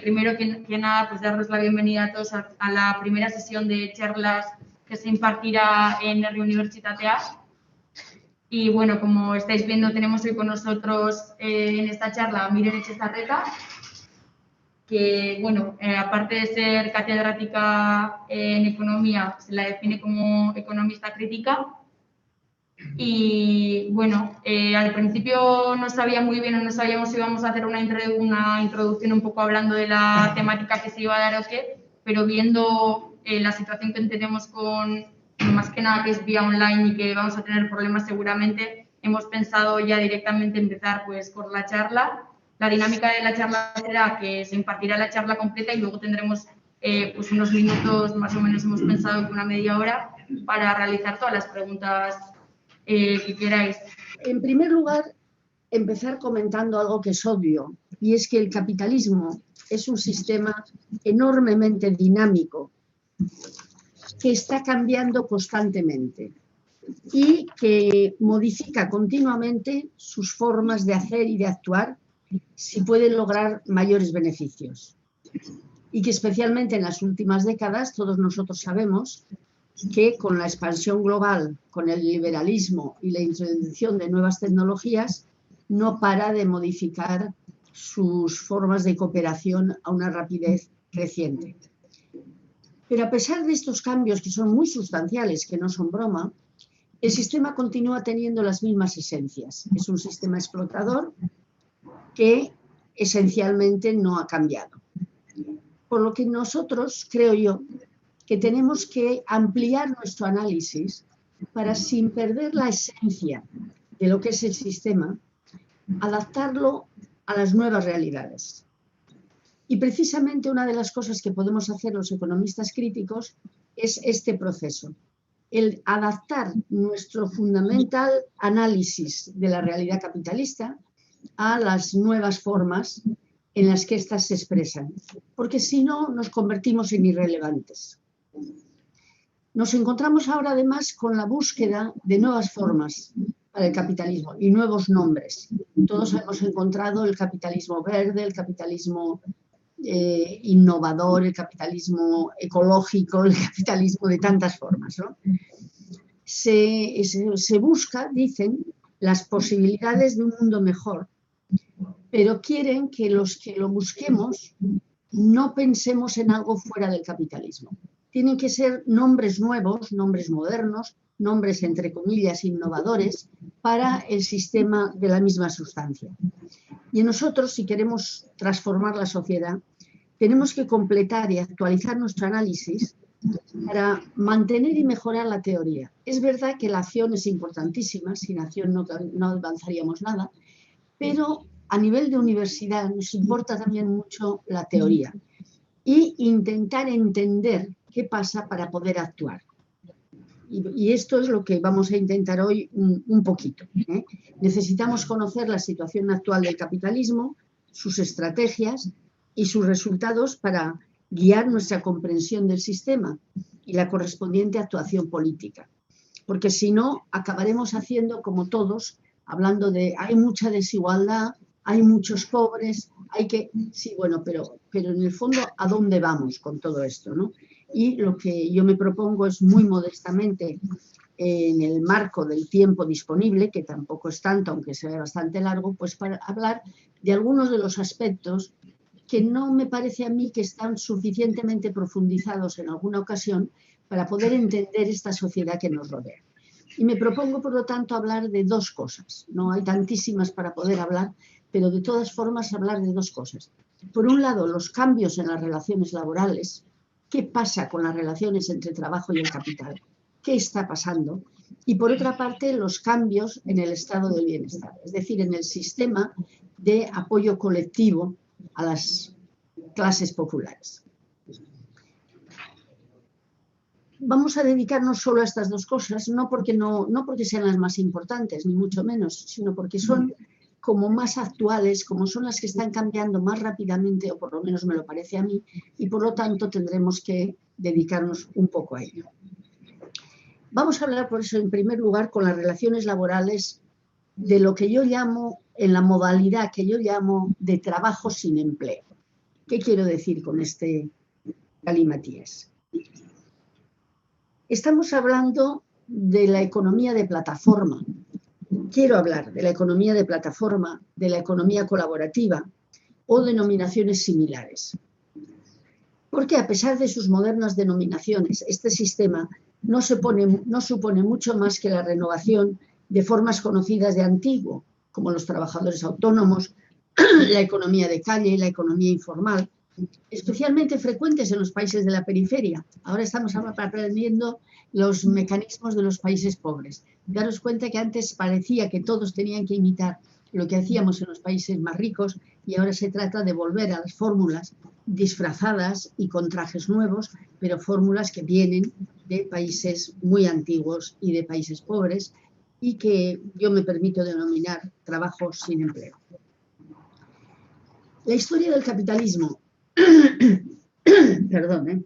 primero que nada, pues daros la bienvenida a todos a la primera sesión de charlas que se impartirá en Herri Unibertsitatea. Y bueno, como estáis viendo, tenemos hoy con nosotros en esta charla a Miren Etxezarreta, que, bueno, aparte de ser catedrática en economía, se la define como economista crítica. Y bueno, al principio no sabía muy bien o no sabíamos si íbamos a hacer una introducción un poco hablando de la temática que se iba a dar o qué, pero viendo la situación que tenemos con, más que nada que es vía online y que vamos a tener problemas seguramente, hemos pensado ya directamente empezar pues por la charla. La dinámica de la charla será que se impartirá la charla completa y luego tendremos pues unos minutos, más o menos hemos pensado que una media hora, para realizar todas las preguntas que queráis. En primer lugar, empezar comentando algo que es obvio, y es que el capitalismo es un sistema enormemente dinámico que está cambiando constantemente y que modifica continuamente sus formas de hacer y de actuar si pueden lograr mayores beneficios. Y que especialmente en las últimas décadas todos nosotros sabemos que con la expansión global, con el liberalismo y la introducción de nuevas tecnologías, no para de modificar sus formas de cooperación a una rapidez creciente. Pero a pesar de estos cambios, que son muy sustanciales, que no son broma, el sistema continúa teniendo las mismas esencias. Es un sistema explotador que esencialmente no ha cambiado. Por lo que nosotros, creo yo, que tenemos que ampliar nuestro análisis para, sin perder la esencia de lo que es el sistema, adaptarlo a las nuevas realidades. Y precisamente una de las cosas que podemos hacer los economistas críticos es este proceso, el adaptar nuestro fundamental análisis de la realidad capitalista a las nuevas formas en las que éstas se expresan, porque si no nos convertimos en irrelevantes. Nos encontramos ahora además con la búsqueda de nuevas formas para el capitalismo y nuevos nombres. Todos hemos encontrado el capitalismo verde, el capitalismo innovador, el capitalismo ecológico, el capitalismo de tantas formas, ¿no? Se busca, dicen, las posibilidades de un mundo mejor, pero quieren que los que lo busquemos no pensemos en algo fuera del capitalismo. Tienen que ser nombres nuevos, nombres modernos, nombres entre comillas innovadores para el sistema de la misma sustancia. Y nosotros, si queremos transformar la sociedad, tenemos que completar y actualizar nuestro análisis para mantener y mejorar la teoría. Es verdad que la acción es importantísima, sin acción no avanzaríamos nada, pero a nivel de universidad nos importa también mucho la teoría y intentar entender qué pasa para poder actuar. Y esto es lo que vamos a intentar hoy un poquito, ¿eh? Necesitamos conocer la situación actual del capitalismo, sus estrategias y sus resultados para guiar nuestra comprensión del sistema y la correspondiente actuación política. Porque si no, acabaremos haciendo como todos, hablando de hay mucha desigualdad, hay muchos pobres, hay que... Sí, bueno, pero en el fondo, ¿a dónde vamos con todo esto, no? Y lo que yo me propongo es muy modestamente, en el marco del tiempo disponible, que tampoco es tanto, aunque sea bastante largo, pues para hablar de algunos de los aspectos que no me parece a mí que están suficientemente profundizados en alguna ocasión para poder entender esta sociedad que nos rodea. Y me propongo, por lo tanto, hablar de dos cosas. No hay tantísimas para poder hablar, pero de todas formas hablar de dos cosas. Por un lado, los cambios en las relaciones laborales. ¿Qué pasa con las relaciones entre trabajo y el capital? ¿Qué está pasando? Y por otra parte, los cambios en el estado del bienestar, es decir, en el sistema de apoyo colectivo a las clases populares. Vamos a dedicarnos solo a estas dos cosas, no porque sean las más importantes, ni mucho menos, sino porque son como más actuales, como son las que están cambiando más rápidamente, o por lo menos me lo parece a mí, y por lo tanto tendremos que dedicarnos un poco a ello. Vamos a hablar por eso en primer lugar con las relaciones laborales de lo que yo llamo, en la modalidad que yo llamo de trabajo sin empleo. ¿Qué quiero decir con este galimatías? Estamos hablando de la economía de plataforma. Quiero hablar de la economía de plataforma, de la economía colaborativa o denominaciones similares. Porque a pesar de sus modernas denominaciones, este sistema no supone mucho más que la renovación de formas conocidas de antiguo, como los trabajadores autónomos, la economía de calle, la economía informal, especialmente frecuentes en los países de la periferia. Ahora estamos aprendiendo los mecanismos de los países pobres. Daros cuenta que antes parecía que todos tenían que imitar lo que hacíamos en los países más ricos y ahora se trata de volver a las fórmulas disfrazadas y con trajes nuevos, pero fórmulas que vienen de países muy antiguos y de países pobres y que yo me permito denominar trabajos sin empleo. La historia del capitalismo, perdón,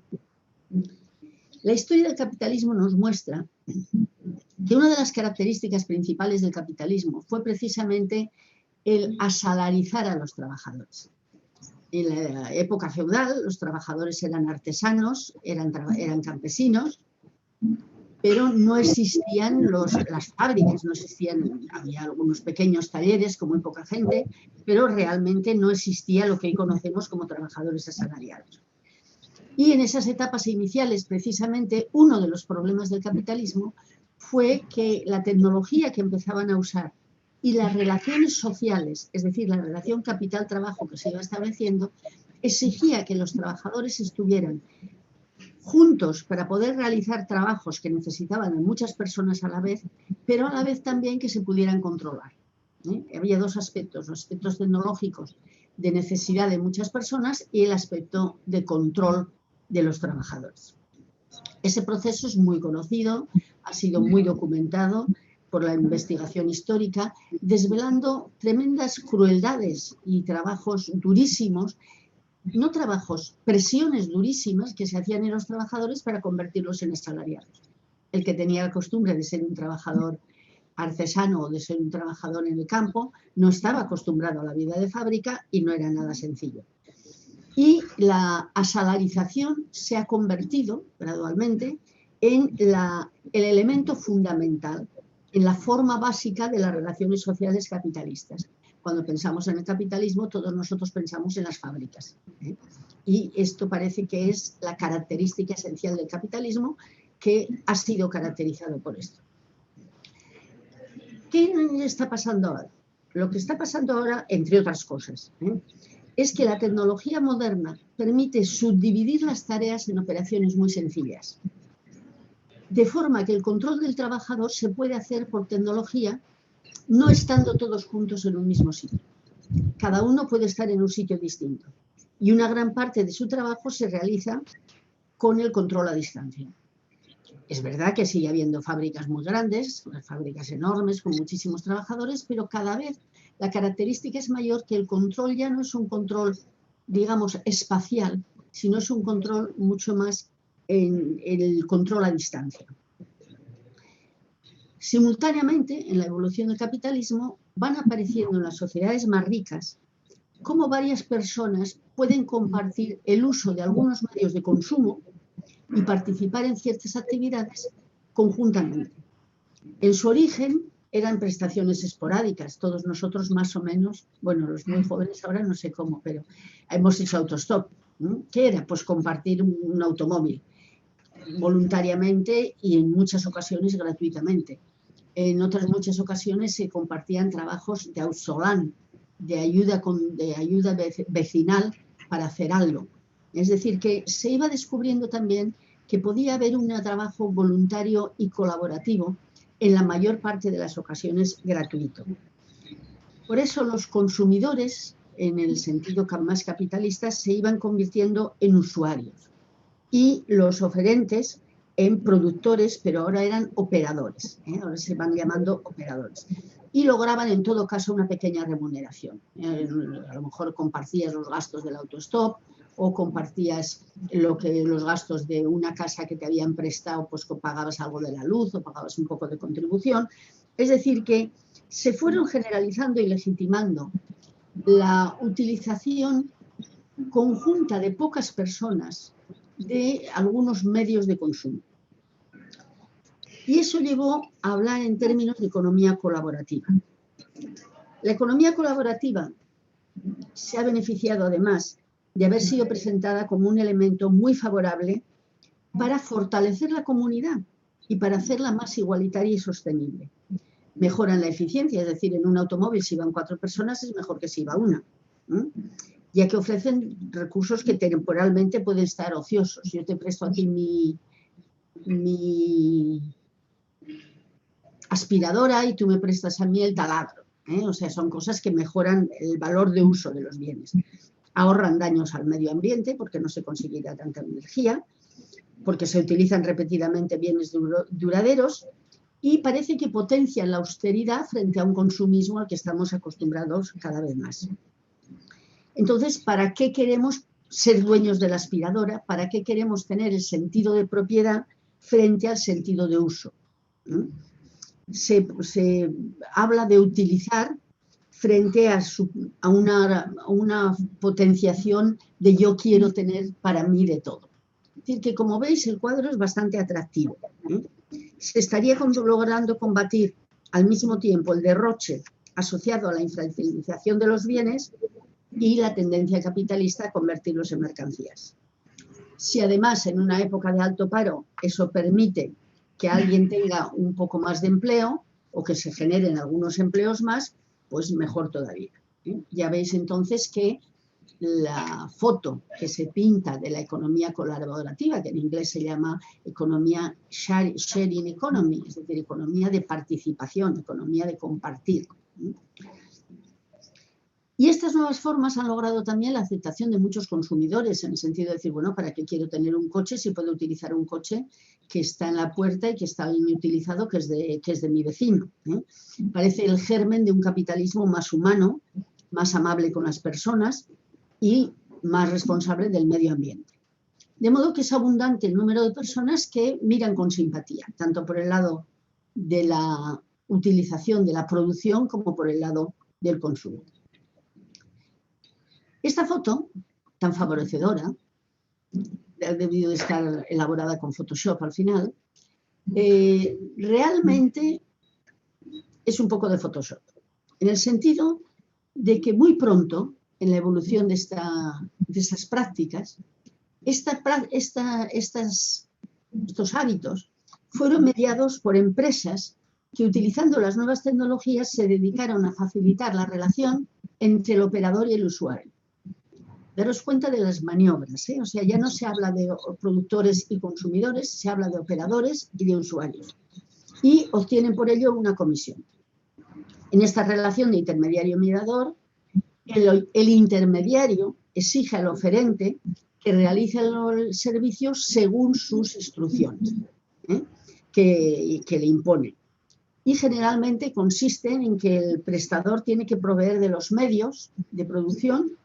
la historia del capitalismo nos muestra que una de las características principales del capitalismo fue precisamente el asalarizar a los trabajadores. En la época feudal los trabajadores eran artesanos, eran campesinos, pero no existían las fábricas, no existían, había algunos pequeños talleres con muy poca gente, pero realmente no existía lo que hoy conocemos como trabajadores asalariados. Y en esas etapas iniciales, precisamente, uno de los problemas del capitalismo fue que la tecnología que empezaban a usar y las relaciones sociales, es decir, la relación capital-trabajo que se iba estableciendo, exigía que los trabajadores estuvieran juntos para poder realizar trabajos que necesitaban de muchas personas a la vez, pero a la vez también que se pudieran controlar. Había dos aspectos, los aspectos tecnológicos de necesidad de muchas personas y el aspecto de control de los trabajadores. Ese proceso es muy conocido, ha sido muy documentado por la investigación histórica, desvelando tremendas crueldades y trabajos durísimos, no trabajos, presiones durísimas que se hacían en los trabajadores para convertirlos en asalariados. El que tenía la costumbre de ser un trabajador artesano o de ser un trabajador en el campo no estaba acostumbrado a la vida de fábrica y no era nada sencillo. Y la asalarización se ha convertido gradualmente en el elemento fundamental, en la forma básica de las relaciones sociales capitalistas. Cuando pensamos en el capitalismo, todos nosotros pensamos en las fábricas. Y esto parece que es la característica esencial del capitalismo, que ha sido caracterizado por esto. ¿Qué está pasando ahora? Lo que está pasando ahora, entre otras cosas, es que la tecnología moderna permite subdividir las tareas en operaciones muy sencillas. De forma que el control del trabajador se puede hacer por tecnología, no estando todos juntos en un mismo sitio. Cada uno puede estar en un sitio distinto. Y una gran parte de su trabajo se realiza con el control a distancia. Es verdad que sigue habiendo fábricas muy grandes, fábricas enormes con muchísimos trabajadores, pero cada vez la característica es mayor, que el control ya no es un control, digamos, espacial, sino es un control mucho más en el control a distancia. Simultáneamente, en la evolución del capitalismo, van apareciendo en las sociedades más ricas cómo varias personas pueden compartir el uso de algunos medios de consumo y participar en ciertas actividades conjuntamente. En su origen eran prestaciones esporádicas, todos nosotros más o menos, bueno, los muy jóvenes ahora no sé cómo, pero hemos hecho autostop. ¿Qué era? Pues compartir un automóvil voluntariamente y en muchas ocasiones gratuitamente. En otras muchas ocasiones se compartían trabajos de outsolan, de ayuda vecinal para hacer algo. Es decir, que se iba descubriendo también que podía haber un trabajo voluntario y colaborativo, en la mayor parte de las ocasiones gratuito. Por eso los consumidores, en el sentido más capitalista, se iban convirtiendo en usuarios y los oferentes en productores, pero ahora eran operadores, ahora se van llamando operadores. Y lograban en todo caso una pequeña remuneración. A lo mejor compartías los gastos del autostop o compartías los gastos de una casa que te habían prestado, pues pagabas algo de la luz o pagabas un poco de contribución. Es decir, que se fueron generalizando y legitimando la utilización conjunta de pocas personas de algunos medios de consumo. Y eso llevó a hablar en términos de economía colaborativa. La economía colaborativa se ha beneficiado además de haber sido presentada como un elemento muy favorable para fortalecer la comunidad y para hacerla más igualitaria y sostenible. Mejoran la eficiencia, es decir, en un automóvil si van 4 personas es mejor que si va una, ya que ofrecen recursos que temporalmente pueden estar ociosos. Yo te presto aquí mi aspiradora y tú me prestas a mí el taladro, O sea, son cosas que mejoran el valor de uso de los bienes. Ahorran daños al medio ambiente porque no se conseguirá tanta energía, porque se utilizan repetidamente bienes duraderos y parece que potencian la austeridad frente a un consumismo al que estamos acostumbrados cada vez más. Entonces, ¿para qué queremos ser dueños de la aspiradora? ¿Para qué queremos tener el sentido de propiedad frente al sentido de uso? Se habla de utilizar frente a una potenciación de yo quiero tener para mí de todo. Es decir, que como veis el cuadro es bastante atractivo. Se estaría logrando combatir al mismo tiempo el derroche asociado a la infrautilización de los bienes y la tendencia capitalista a convertirlos en mercancías. Si además en una época de alto paro eso permite que alguien tenga un poco más de empleo o que se generen algunos empleos más, pues mejor todavía. Ya veis entonces que la foto que se pinta de la economía colaborativa, que en inglés se llama economía sharing economy, es decir, economía de participación, economía de compartir. Y estas nuevas formas han logrado también la aceptación de muchos consumidores, en el sentido de decir, bueno, ¿para qué quiero tener un coche si puedo utilizar un coche que está en la puerta y que está bien utilizado, que es de mi vecino? Parece el germen de un capitalismo más humano, más amable con las personas y más responsable del medio ambiente. De modo que es abundante el número de personas que miran con simpatía, tanto por el lado de la utilización de la producción como por el lado del consumo. Esta foto, tan favorecedora, ha debido de estar elaborada con Photoshop al final, realmente es un poco de Photoshop, en el sentido de que muy pronto, en la evolución de estas prácticas, estos hábitos fueron mediados por empresas que, utilizando las nuevas tecnologías, se dedicaron a facilitar la relación entre el operador y el usuario. Daros cuenta de las maniobras, O sea, ya no se habla de productores y consumidores, se habla de operadores y de usuarios. Y obtienen por ello una comisión. En esta relación de intermediario-mediador, el intermediario exige al oferente que realice el servicio según sus instrucciones que le imponen. Y generalmente consisten en que el prestador tiene que proveer de los medios de producción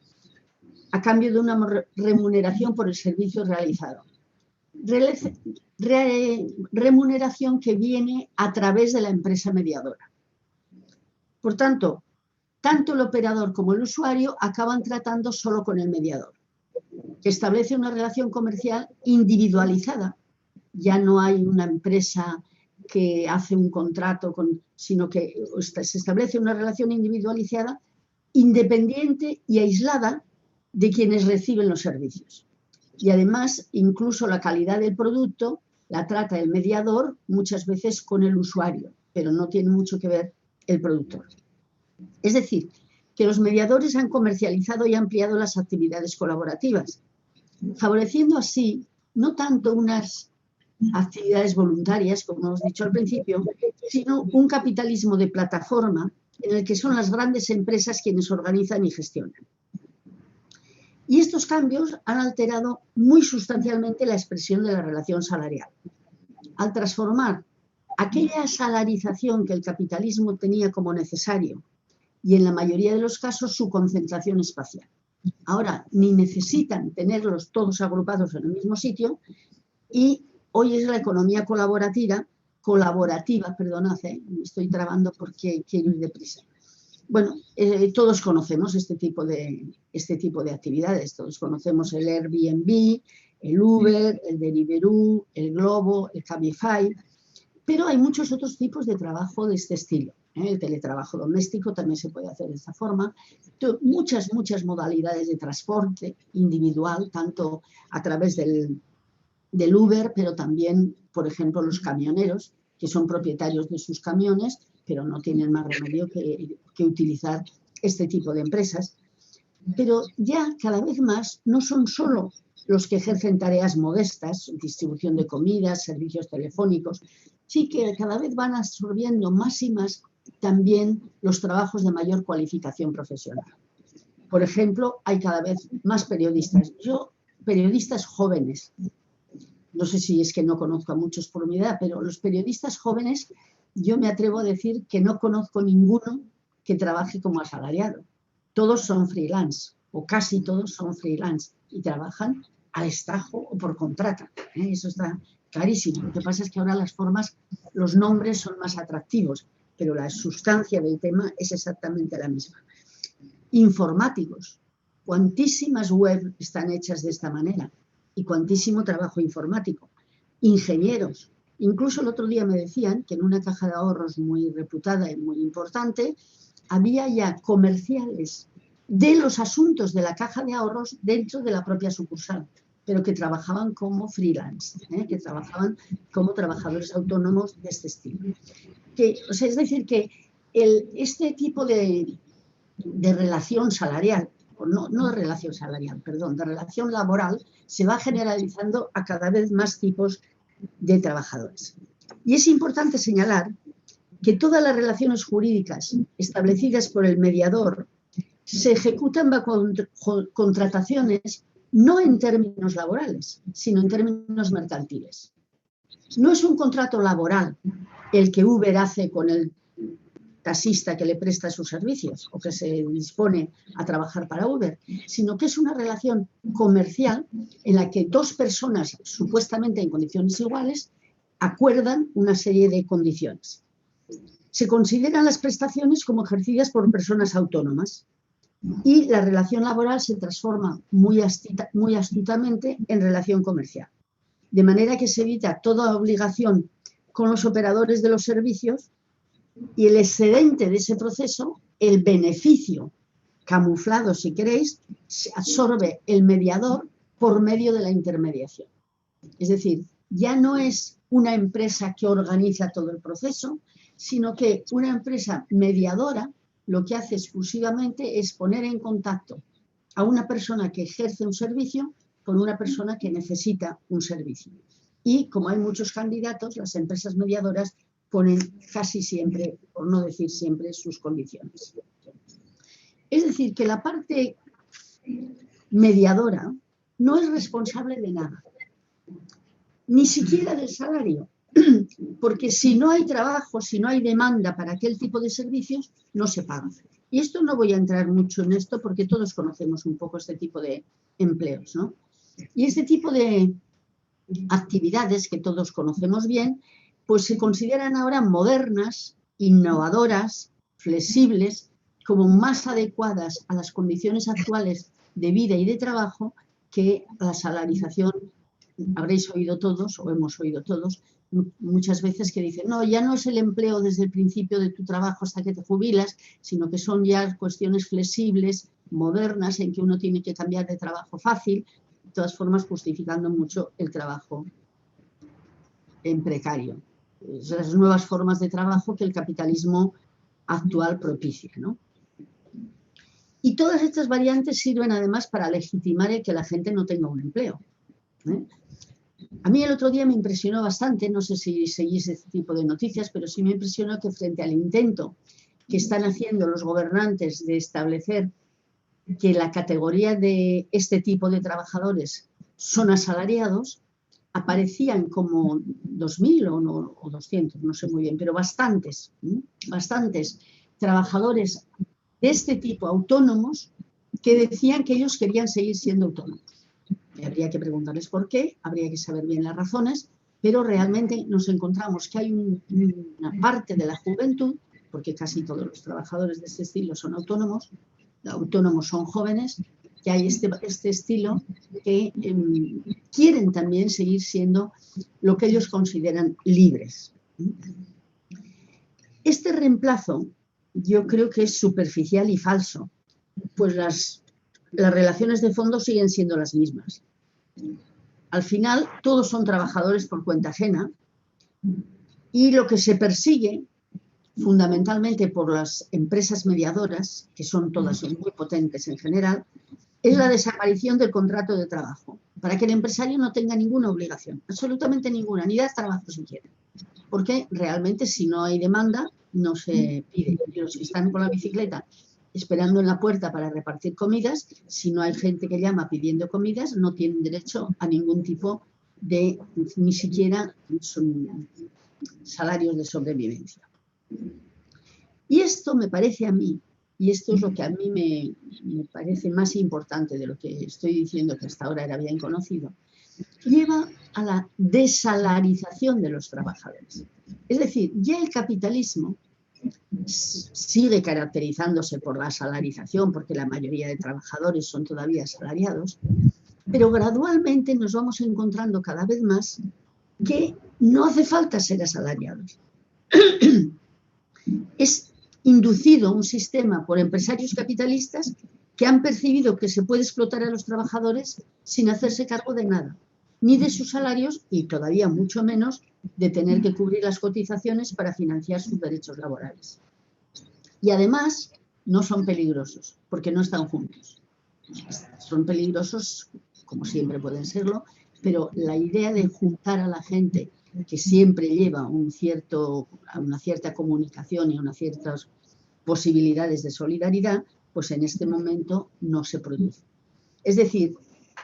a cambio de una remuneración por el servicio realizado. Remuneración que viene a través de la empresa mediadora. Por tanto, tanto el operador como el usuario acaban tratando solo con el mediador, que establece una relación comercial individualizada. Ya no hay una empresa que hace un contrato, sino que se establece una relación individualizada, independiente y aislada de quienes reciben los servicios. Y además, incluso la calidad del producto la trata el mediador muchas veces con el usuario, pero no tiene mucho que ver el productor. Es decir, que los mediadores han comercializado y ampliado las actividades colaborativas, favoreciendo así no tanto unas actividades voluntarias, como hemos dicho al principio, sino un capitalismo de plataforma en el que son las grandes empresas quienes organizan y gestionan. Y estos cambios han alterado muy sustancialmente la expresión de la relación salarial. Al transformar aquella salarización que el capitalismo tenía como necesario y en la mayoría de los casos su concentración espacial. Ahora ni necesitan tenerlos todos agrupados en el mismo sitio y hoy es la economía colaborativa, perdonad, me estoy trabando porque quiero ir deprisa. Bueno, todos conocemos este tipo de actividades, todos conocemos el Airbnb, el Uber, el Deliveroo, el Glovo, el Cabify, pero hay muchos otros tipos de trabajo de este estilo. El teletrabajo doméstico también se puede hacer de esta forma. Muchas modalidades de transporte individual, tanto a través del Uber, pero también, por ejemplo, los camioneros, que son propietarios de sus camiones, pero no tienen más remedio que utilizar este tipo de empresas. Pero ya cada vez más no son solo los que ejercen tareas modestas, distribución de comidas, servicios telefónicos, sí que cada vez van absorbiendo más y más también los trabajos de mayor cualificación profesional. Por ejemplo, hay cada vez más periodistas. Periodistas jóvenes, no sé si es que no conozco a muchos por mi edad, pero los periodistas jóvenes, yo me atrevo a decir que no conozco ninguno que trabaje como asalariado. Todos son freelance, o casi todos son freelance, y trabajan a destajo o por contrata. Eso está clarísimo. Lo que pasa es que ahora las formas, los nombres son más atractivos, pero la sustancia del tema es exactamente la misma. Informáticos. Cuantísimas web están hechas de esta manera y cuantísimo trabajo informático. Ingenieros. Incluso el otro día me decían que en una caja de ahorros muy reputada y muy importante había ya comerciales de los asuntos de la caja de ahorros dentro de la propia sucursal, pero que trabajaban como freelance, que trabajaban como trabajadores autónomos de este estilo. Es decir, que este tipo de relación salarial, no de relación salarial, perdón, de relación laboral, se va generalizando a cada vez más tipos de trabajadores. Y es importante señalar que todas las relaciones jurídicas establecidas por el mediador se ejecutan bajo contrataciones no en términos laborales, sino en términos mercantiles. No es un contrato laboral el que Uber hace con el taxista que le presta sus servicios o que se dispone a trabajar para Uber, sino que es una relación comercial en la que dos personas supuestamente en condiciones iguales acuerdan una serie de condiciones. Se consideran las prestaciones como ejercidas por personas autónomas y la relación laboral se transforma muy astutamente en relación comercial, de manera que se evita toda obligación con los operadores de los servicios y el excedente de ese proceso, el beneficio camuflado, si queréis, se absorbe el mediador por medio de la intermediación. Es decir, ya no es una empresa que organiza todo el proceso, sino que una empresa mediadora lo que hace exclusivamente es poner en contacto a una persona que ejerce un servicio con una persona que necesita un servicio. Y como hay muchos candidatos, las empresas mediadoras ponen casi siempre, por no decir siempre, sus condiciones. Es decir, que la parte mediadora no es responsable de nada, ni siquiera del salario, porque si no hay trabajo, si no hay demanda para aquel tipo de servicios, no se paga. Y esto no voy a entrar mucho en esto porque todos conocemos un poco este tipo de empleos, ¿no? Y este tipo de actividades que todos conocemos bien, pues se consideran ahora modernas, innovadoras, flexibles, como más adecuadas a las condiciones actuales de vida y de trabajo que la salarización. Habréis oído todos, o hemos oído todos, muchas veces que dicen, no, ya no es el empleo desde el principio de tu trabajo hasta que te jubilas, sino que son ya cuestiones flexibles, modernas, en que uno tiene que cambiar de trabajo fácil, de todas formas justificando mucho el trabajo en precario. Las nuevas formas de trabajo que el capitalismo actual propicia, ¿no? Y todas estas variantes sirven además para legitimar el que la gente no tenga un empleo. A mí el otro día me impresionó bastante, no sé si seguís este tipo de noticias, pero sí me impresionó que frente al intento que están haciendo los gobernantes de establecer que la categoría de este tipo de trabajadores son asalariados, aparecían como 2.000 o 200, no sé muy bien, pero bastantes trabajadores de este tipo autónomos que decían que ellos querían seguir siendo autónomos. Habría que preguntarles por qué, habría que saber bien las razones, pero realmente nos encontramos que hay una parte de la juventud porque casi todos los trabajadores de este estilo son autónomos son jóvenes, que hay este estilo que quieren también seguir siendo lo que ellos consideran libres. Este reemplazo yo creo que es superficial y falso, pues las relaciones de fondo siguen siendo las mismas. Al final, todos son trabajadores por cuenta ajena y lo que se persigue, fundamentalmente por las empresas mediadoras, que son todas muy potentes en general, es la desaparición del contrato de trabajo, para que el empresario no tenga ninguna obligación, absolutamente ninguna, ni dar trabajo siquiera. Porque realmente si no hay demanda, no se pide. Y los que están con la bicicleta esperando en la puerta para repartir comidas, si no hay gente que llama pidiendo comidas, no tienen derecho a ningún tipo de, ni siquiera salarios de sobrevivencia. Y esto me parece a mí, y esto es lo que a mí me parece más importante de lo que estoy diciendo, que hasta ahora era bien conocido, lleva a la desalarización de los trabajadores. Es decir, ya el capitalismo sigue caracterizándose por la salarización, porque la mayoría de trabajadores son todavía asalariados, pero gradualmente nos vamos encontrando cada vez más que no hace falta ser asalariados. Es inducido un sistema por empresarios capitalistas que han percibido que se puede explotar a los trabajadores sin hacerse cargo de nada, ni de sus salarios y todavía mucho menos de tener que cubrir las cotizaciones para financiar sus derechos laborales. Y además no son peligrosos, porque no están juntos. Son peligrosos, como siempre pueden serlo, pero la idea de juntar a la gente que siempre lleva a una cierta comunicación y a unas ciertas posibilidades de solidaridad, pues en este momento no se produce. Es decir,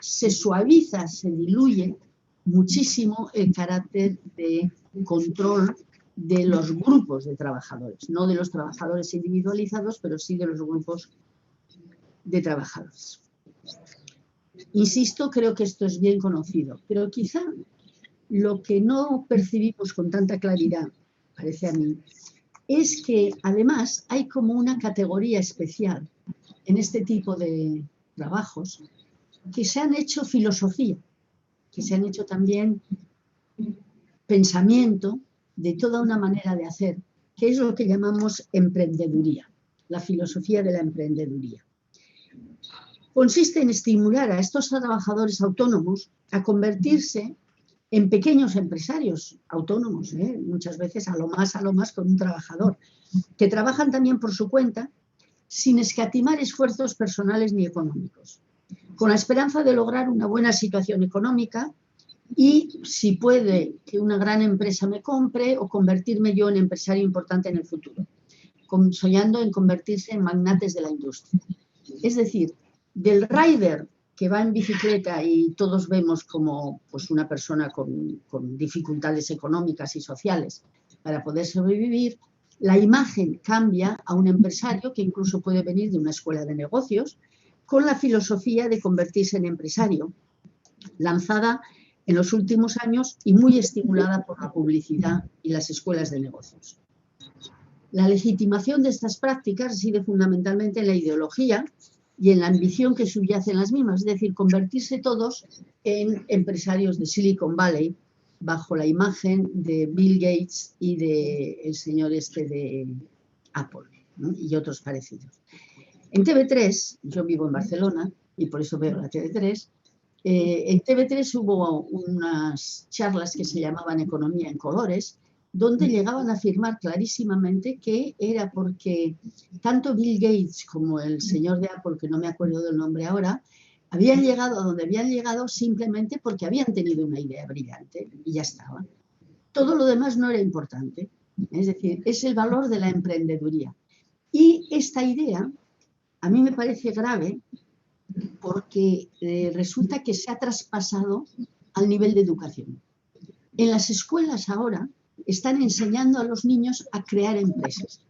se suaviza, se diluye muchísimo el carácter de control de los grupos de trabajadores, no de los trabajadores individualizados, pero sí de los grupos de trabajadores. Insisto, creo que esto es bien conocido, pero quizá lo que no percibimos con tanta claridad, parece a mí, es que además hay como una categoría especial en este tipo de trabajos que se han hecho filosofía, que se han hecho también pensamiento de toda una manera de hacer, que es lo que llamamos emprendeduría, la filosofía de la emprendeduría. Consiste en estimular a estos trabajadores autónomos a convertirse en pequeños empresarios autónomos, muchas veces a lo más con un trabajador, que trabajan también por su cuenta sin escatimar esfuerzos personales ni económicos, con la esperanza de lograr una buena situación económica y, si puede, que una gran empresa me compre o convertirme yo en empresario importante en el futuro, soñando en convertirse en magnates de la industria. Es decir, del rider que va en bicicleta y todos vemos como pues, una persona con dificultades económicas y sociales para poder sobrevivir, la imagen cambia a un empresario que incluso puede venir de una escuela de negocios con la filosofía de convertirse en empresario, lanzada en los últimos años y muy estimulada por la publicidad y las escuelas de negocios. La legitimación de estas prácticas reside fundamentalmente en la ideología y en la ambición que subyace en las mismas, es decir, convertirse todos en empresarios de Silicon Valley bajo la imagen de Bill Gates y del señor este de Apple, ¿no? Y otros parecidos. En TV3, yo vivo en Barcelona y por eso veo la TV3, en TV3 hubo unas charlas que se llamaban Economía en Colores, donde llegaban a afirmar clarísimamente que era porque tanto Bill Gates como el señor de Apple, que no me acuerdo del nombre ahora, habían llegado a donde habían llegado simplemente porque habían tenido una idea brillante y ya estaba. Todo lo demás no era importante. Es decir, es el valor de la emprendeduría. Y esta idea a mí me parece grave porque resulta que se ha traspasado al nivel de educación. En las escuelas ahora están enseñando a los niños a crear empresas.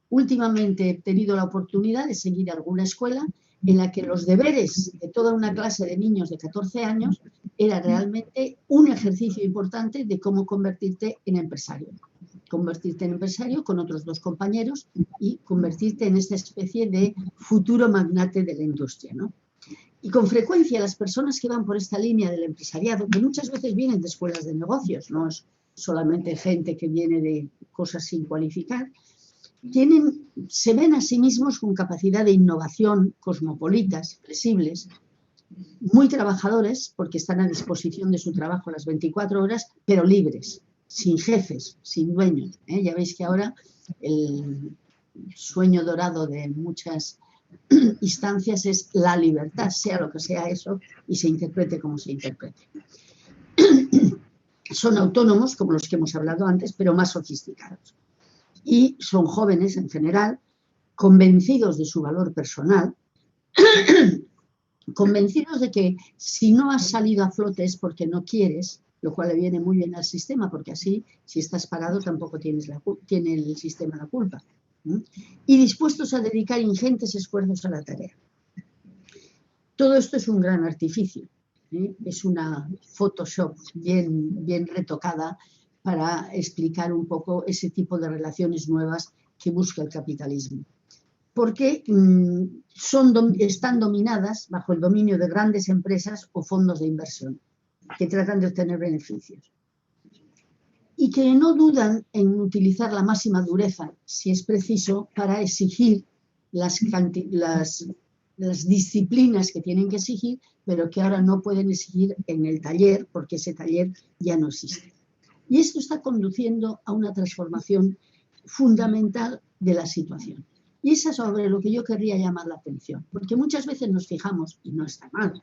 Últimamente he tenido la oportunidad de seguir alguna escuela en la que los deberes de toda una clase de niños de 14 años era realmente un ejercicio importante de cómo convertirte en empresario. convertirte en empresario con otros 2 compañeros y convertirte en esta especie de futuro magnate de la industria, ¿no? Y con frecuencia las personas que van por esta línea del empresariado, que muchas veces vienen de escuelas de negocios, no es solamente gente que viene de cosas sin cualificar, se ven a sí mismos con capacidad de innovación, cosmopolitas, flexibles, muy trabajadores porque están a disposición de su trabajo las 24 horas, pero libres, sin jefes, sin dueños. Ya veis que ahora el sueño dorado de muchas instancias es la libertad, sea lo que sea eso, y se interprete como se interprete. Son autónomos, como los que hemos hablado antes, pero más sofisticados. Y son jóvenes en general, convencidos de su valor personal, convencidos de que si no has salido a flote es porque no quieres, lo cual le viene muy bien al sistema, porque así, si estás parado, tampoco tiene el sistema la culpa. Y dispuestos a dedicar ingentes esfuerzos a la tarea. Todo esto es un gran artificio, es una Photoshop bien retocada para explicar un poco ese tipo de relaciones nuevas que busca el capitalismo. Porque están dominadas bajo el dominio de grandes empresas o fondos de inversión que tratan de obtener beneficios. Y que no dudan en utilizar la máxima dureza, si es preciso, para exigir las disciplinas que tienen que exigir, pero que ahora no pueden exigir en el taller, porque ese taller ya no existe. Y esto está conduciendo a una transformación fundamental de la situación. Y es sobre lo que yo querría llamar la atención, porque muchas veces nos fijamos, y no está mal,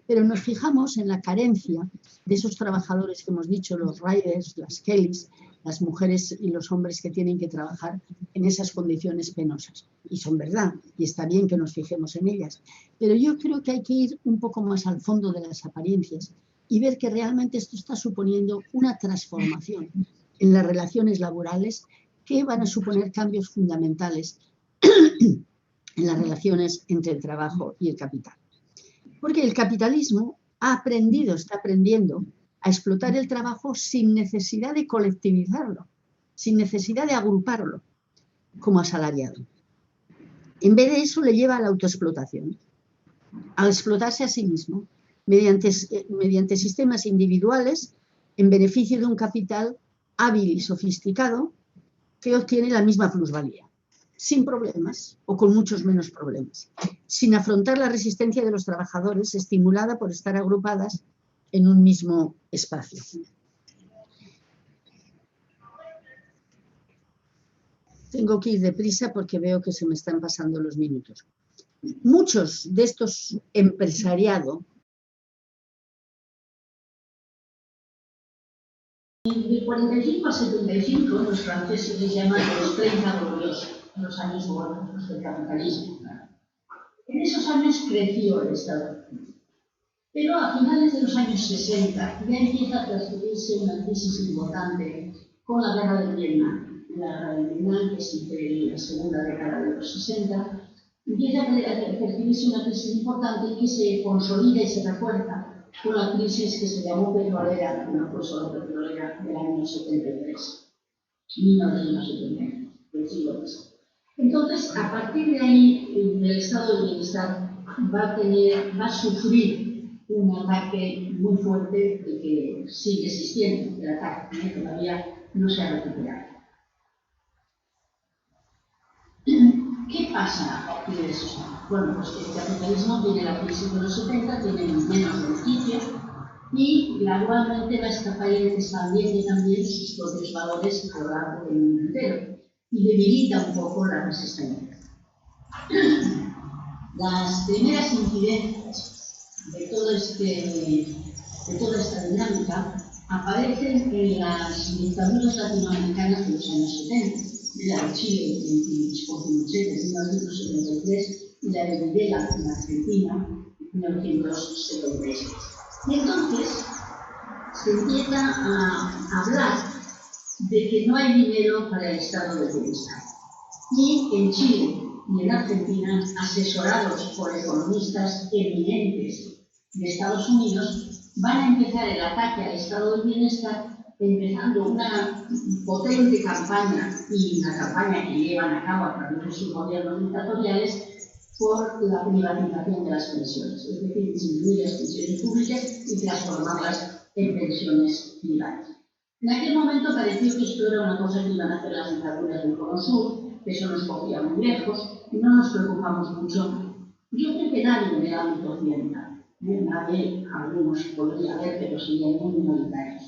pero nos fijamos en la carencia de esos trabajadores que hemos dicho, los riders, las kellys, las mujeres y los hombres que tienen que trabajar en esas condiciones penosas. Y son verdad, y está bien que nos fijemos en ellas. Pero yo creo que hay que ir un poco más al fondo de las apariencias y ver que realmente esto está suponiendo una transformación en las relaciones laborales que van a suponer cambios fundamentales en las relaciones entre el trabajo y el capital. Porque el capitalismo está aprendiendo a explotar el trabajo sin necesidad de colectivizarlo, sin necesidad de agruparlo como asalariado. En vez de eso le lleva a la autoexplotación, a explotarse a sí mismo mediante sistemas individuales en beneficio de un capital hábil y sofisticado que obtiene la misma plusvalía, sin problemas o con muchos menos problemas, sin afrontar la resistencia de los trabajadores estimulada por estar agrupadas en un mismo espacio. Tengo que ir deprisa porque veo que se me están pasando los minutos. Muchos de estos empresariado de 45 a 75 los franceses les llaman los 30 gloriosos, los años gordos del capitalismo. En esos años creció el Estado. Pero a finales de los años 60 ya empieza a transferirse una crisis importante con la guerra de Vietnam. La guerra de Vietnam, que es entre la segunda década de los 60, empieza a percibirse una crisis importante que se consolida y se refuerza con la crisis que se llamó petrolera, no fue solo petrolera, del año 73, 1973, del siglo pasado. Entonces, a partir de ahí, el estado de bienestar va a sufrir un ataque muy fuerte y que sigue existiendo, el ataque todavía no se ha recuperado. ¿Qué pasa a partir de eso? Bueno, pues que el capitalismo tiene la crisis de los 70, tiene menos beneficios y gradualmente va expandiendo también sus propios valores a lo largo del mundo entero y debilita un poco la resistencia. Las primeras incidencias de toda esta dinámica aparecen en las dictaduras latinoamericanas de los años 70, la de Chile en Pinochet en 1973 y la de Videla en Argentina en 1976. Y entonces se empieza a hablar de que no hay dinero para el estado de bienestar. Y en Chile y en Argentina, asesorados por economistas eminentes de Estados Unidos, van a empezar el ataque al estado del bienestar empezando una potente campaña, y una campaña que llevan a cabo a través de sus gobiernos dictatoriales, por la privatización de las pensiones, es decir, disminuir las pensiones públicas y transformarlas en pensiones privadas. En aquel momento pareció que esto era una cosa que iban a hacer las dictaduras del Cono Sur, que eso nos cogía muy lejos y no nos preocupamos mucho. Yo creo que nadie en el ámbito occidental, nadie, algunos podría haber, pero serían muy minoritarios.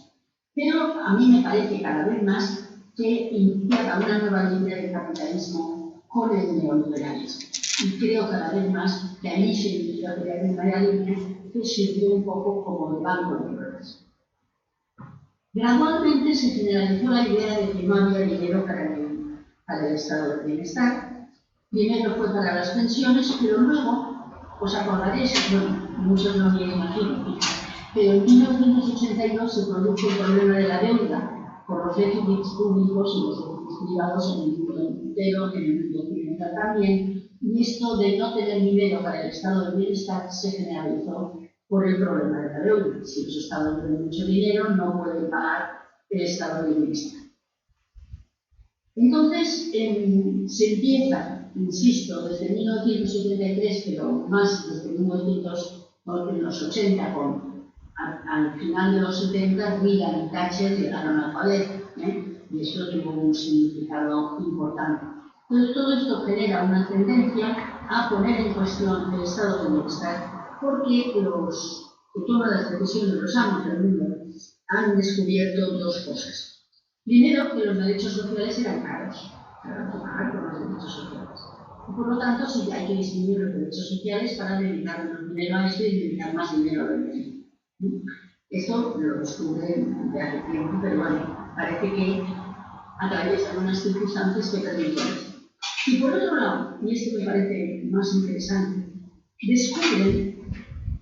Pero a mí me parece cada vez más que inicia una nueva línea de capitalismo con el neoliberalismo. Y creo cada vez más que ahí se inicia una nueva línea que sirvió un poco como de banco de pruebas. Gradualmente se generalizó la idea de que no había dinero para el estado de bienestar. Primero fue para las pensiones, pero luego, os acordaréis, bueno, muchos no me imagino, pero en 1982 se produjo el problema de la deuda por los déficits públicos y los déficits privados en el mundo entero, en el mundo occidental también, y esto de no tener dinero para el estado de bienestar se generalizó por el problema de la deuda. Si los estados tienen mucho dinero, no pueden pagar el estado de bienestar. Entonces, se empieza, insisto, desde 1973, pero más desde 1980, al final de los 70, Reagan y Thatcher llegaron al poder, y eso tuvo un significado importante. Entonces, todo esto genera una tendencia a poner en cuestión el estado de bienestar, porque los que toman las decisiones, los amos del mundo, han descubierto dos cosas. Primero, que los derechos sociales eran caros, para pagar por los derechos sociales. Y por lo tanto, sí hay que disminuir los derechos sociales para dedicar menos dinero a esto y dedicar más dinero a lo mismo. Esto lo descubre de hace tiempo, pero bueno, parece que atraviesan unas circunstancias que permiten esto. Y por otro lado, y esto me parece más interesante, descubren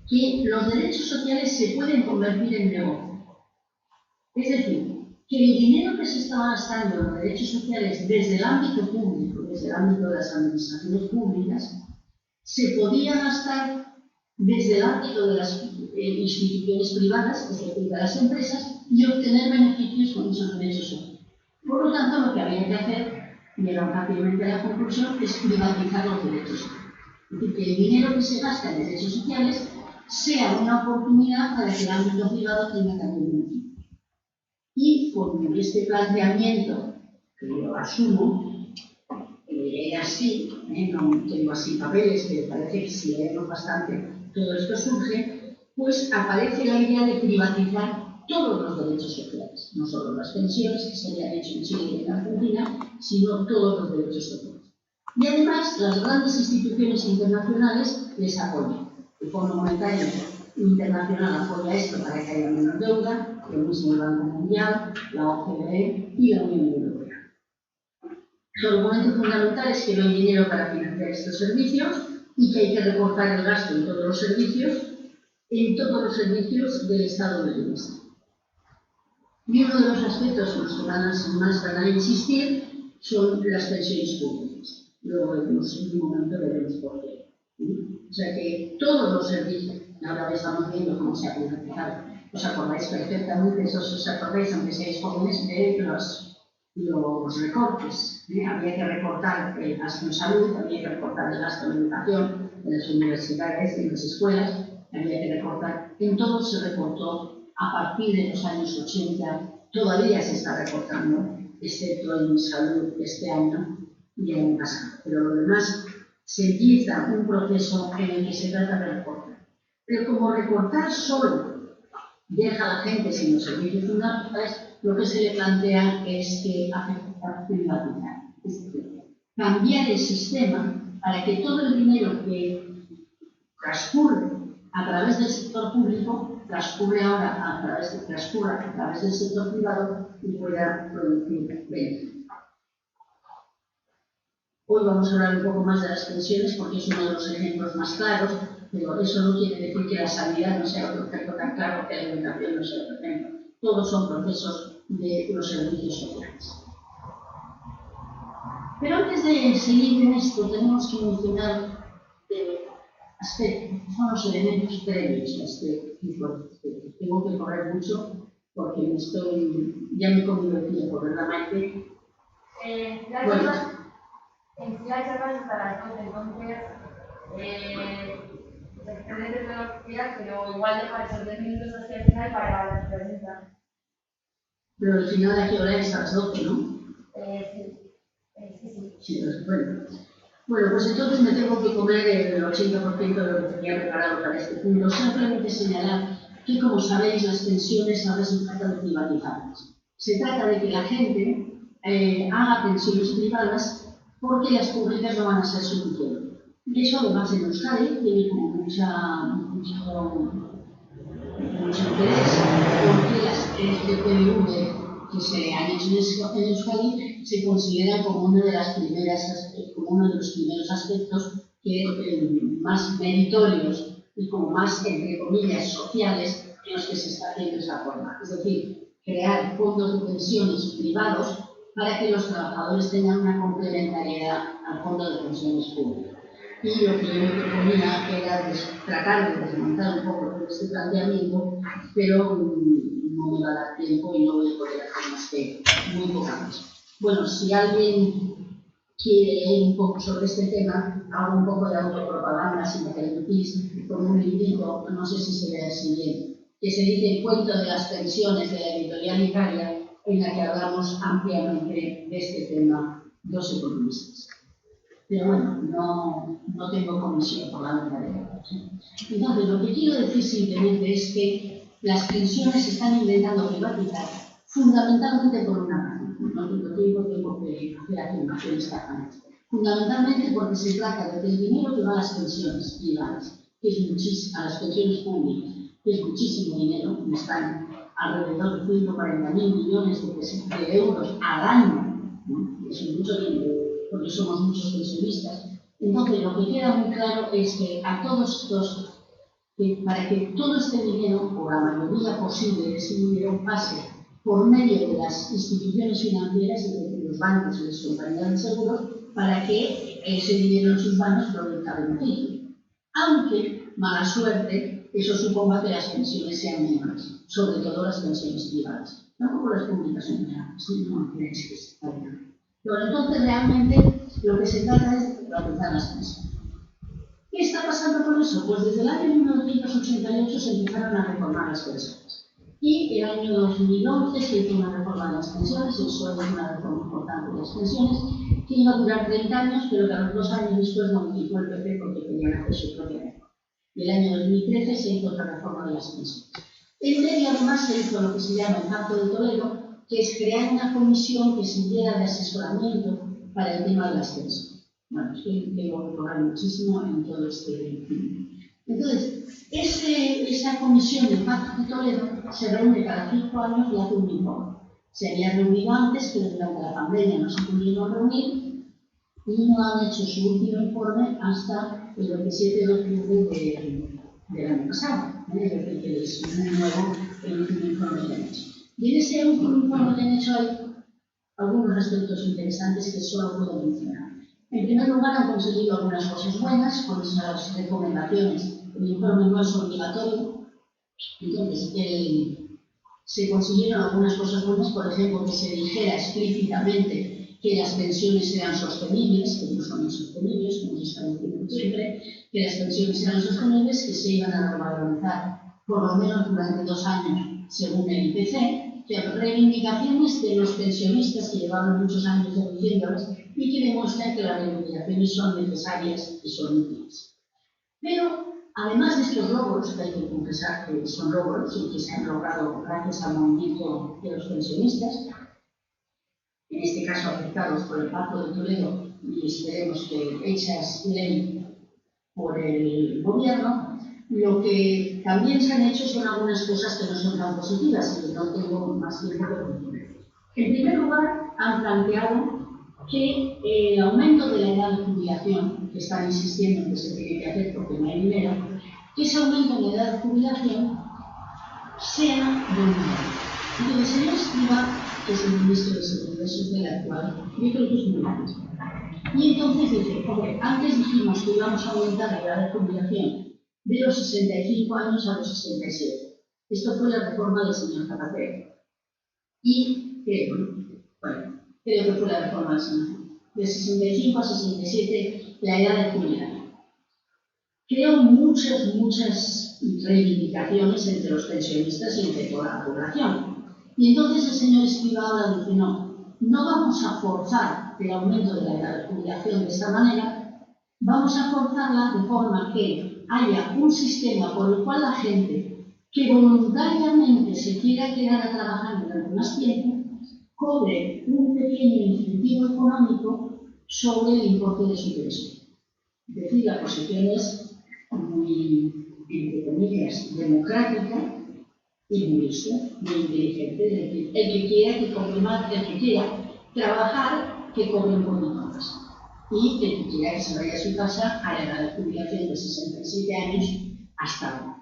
que los derechos sociales se pueden convertir en negocio. Es decir, que el dinero que se estaba gastando en los derechos sociales desde el ámbito público, desde el ámbito de las administraciones públicas, se podía gastar desde el ámbito de las instituciones privadas, es decir, de las empresas, y obtener beneficios con esos derechos sociales. Por lo tanto, lo que había que hacer, y llegan fácilmente a la conclusión, es privatizar los derechos sociales. Es decir, que el dinero que se gasta en derechos sociales sea una oportunidad para que el ámbito privado tenga también beneficios. Y con este planteamiento, que yo asumo, así, no tengo así papeles, pero parece que si leemos bastante todo esto surge, pues aparece la idea de privatizar todos los derechos sociales, no solo las pensiones que se habían hecho en Chile y en Argentina, sino todos los derechos sociales. Y además, las grandes instituciones internacionales les apoyan. El Fondo Monetario Internacional apoya esto para que haya menos deuda, lo mismo el Banco Mundial, la OCDE y la Unión Europea. Su argumento fundamental es que no hay dinero para financiar estos servicios y que hay que recortar el gasto en todos los servicios del Estado de bienestar. Y uno de los aspectos en los que más van a insistir son las pensiones públicas. Luego en un momento veremos por qué. O sea que todos los servicios, ahora estamos viendo cómo se ha privatizado. Os acordáis perfectamente, os acordáis, aunque seáis jóvenes, de los recortes. Había que recortar el gasto en salud, había que recortar el gasto en educación, en las universidades, en las escuelas, había que recortar. En todo se recortó a partir de los años 80, todavía se está recortando, excepto en salud este año y el año pasado. Pero lo demás se empieza un proceso en el que se trata de recortar. Pero como recortar solo deja a la gente sin los servicios fundamentales, lo que se le plantea es que afecta privatizar. Es decir, cambiar el sistema para que todo el dinero que transcurre a través del sector público transcurra a través del sector privado y pueda producir beneficios. Hoy vamos a hablar un poco más de las pensiones porque es uno de los ejemplos más claros, pero eso no quiere decir que la sanidad no sea otro ejemplo tan claro, que la educación no sea otro ejemplo. Todos son procesos de los servicios sociales. Pero antes de seguir en esto, tenemos que mencionar aspectos, son los elementos previos a este informe. Tengo que correr mucho porque ya me he convencido por la mente. Bueno. En sí hay charlas hasta las 12, entonces se extiende desde los días, pero igual dejar esos 10 minutos hacia el final para las preguntas. Pero al final, ¿a qué hora es? A las 12, ¿no? Sí. Sí, pues bueno. Bueno, pues entonces me tengo que comer el 80% de lo que tenía preparado para este punto. Simplemente señalar que, como sabéis, las pensiones ahora se trata de privatizarlas. Se trata de que la gente haga pensiones privadas porque las públicas no van a ser suficientes. Y eso, además, en Euskadi tiene como mucho interés, porque las PPV que se han hecho en Euskadi se consideran como uno de los primeros aspectos más meritorios y como más, entre comillas, sociales en los que se está haciendo esta forma. Es decir, crear fondos de pensiones privados para que los trabajadores tengan una complementariedad al fondo de pensiones públicas. Y lo que yo me proponía era tratar de desmontar un poco todo este planteamiento, pero no me va a dar tiempo y no voy a poder hacer más que muy poca cosa. Bueno, si alguien quiere leer un poco sobre este tema, hago un poco de autopropaganda, si me permitís, con un librito, no sé si se ve así bien, que se dice El cuento de las pensiones, de la editorial Icaria, en la que hablamos ampliamente de este tema dos economistas. Pero bueno, no tengo comisión por la verdad. Entonces, lo que quiero decir simplemente es que las pensiones se están intentando privatizar fundamentalmente por una razón. No tengo que hacer afirmaciones tajantes. Fundamentalmente porque se trata de que el dinero que va a las pensiones privadas, que es muchísimo, a las pensiones públicas, que es muchísimo dinero, en España, alrededor de 140.000 millones de euros al año, ¿no? Es mucho dinero, porque somos muchos pensionistas. Entonces, lo que queda muy claro es que a todos estos, para que todo este dinero, o la mayoría posible de ese dinero, pase por medio de las instituciones financieras, es decir, los bancos y las compañías de seguros, para que ese dinero en sus manos produzca beneficio. Aunque, mala suerte, eso suponga que las pensiones sean menores, sobre todo las pensiones privadas. Tampoco las públicas son menores, no creéis que está bien. Pero entonces realmente lo que se trata es de privatizar las pensiones. ¿Qué está pasando con eso? Pues desde el año 1988 se empezaron a reformar las pensiones. Y el año 2011 se hizo una reforma de las pensiones, el PSOE hizo una reforma importante de las pensiones, que iba a durar 30 años, pero que a los 2 años después modificó el PP porque querían hacer su propia reforma. Y el año 2013 se hizo otra reforma de las pensiones. En medio, además, se hizo lo que se llama el Pacto de Toledo, que es crear una comisión que sirviera de asesoramiento para el tema de las pensiones. Bueno, es que tengo que cobrar muchísimo en todo este film. Entonces, esa comisión del Pacto de Toledo se reúne cada 5 años y hace un informe. Se había reunido antes, pero durante la pandemia no se pudieron reunir y no han hecho su último informe hasta el 27 de octubre del año pasado. Es decir, que es muy nuevo el último informe que han hecho. Y en ese último informe que han hecho hay algunos aspectos interesantes que solo puedo mencionar. En primer lugar, han conseguido algunas cosas buenas con esas recomendaciones. El informe no es obligatorio, entonces se consiguieron algunas cosas buenas, por ejemplo, que se dijera explícitamente que las pensiones eran sostenibles, que no son insostenibles, como se está diciendo siempre, que las pensiones eran sostenibles, que se iban a revalorizar por lo menos durante 2 años, según el IPC, que reivindicaciones de los pensionistas que llevaban muchos años diciéndolas y que demuestran que las reivindicaciones son necesarias y son útiles. Pero, además de estos logros, que hay que confesar que son logros y que se han logrado gracias al movimiento de los pensionistas, en este caso afectados por el Pacto de Toledo y esperemos que hechas ley por el gobierno, lo que también se han hecho son algunas cosas que no son tan positivas y que no tengo más tiempo que mencionar. En primer lugar, han planteado que el aumento de la edad de jubilación, que están insistiendo en que se tiene que hacer porque no hay dinero, que ese aumento de la edad de jubilación sea voluntario. Entonces, el señor Escrivá, que es el ministro de Seguridad Social actual, yo creo que es muy alto. Y entonces dice, okay, antes dijimos que íbamos a aumentar la edad de jubilación de los 65 años a los 67. Esto fue la reforma del señor Zapatero. Y creo que fue la reforma del señor Zapatero. De 65 a 67, la edad de jubilación. Creo muchas reivindicaciones entre los pensionistas y entre toda la población. Y entonces el señor Escrivá ahora dice, no vamos a forzar el aumento de la edad de jubilación de esta manera, vamos a forzarla de forma que haya un sistema por el cual la gente que voluntariamente se quiera quedar a trabajar durante más tiempo, cobre un pequeño incentivo económico sobre el importe de su pensión. Es decir, la posición es muy, entre comillas, democrática y muy lista, muy inteligente. Es decir, el que quiera que cobre más, el que quiera trabajar, que cobre un poquito más. Y el que quiera que se vaya a su casa a la edad de jubilación de 67 años hasta ahora.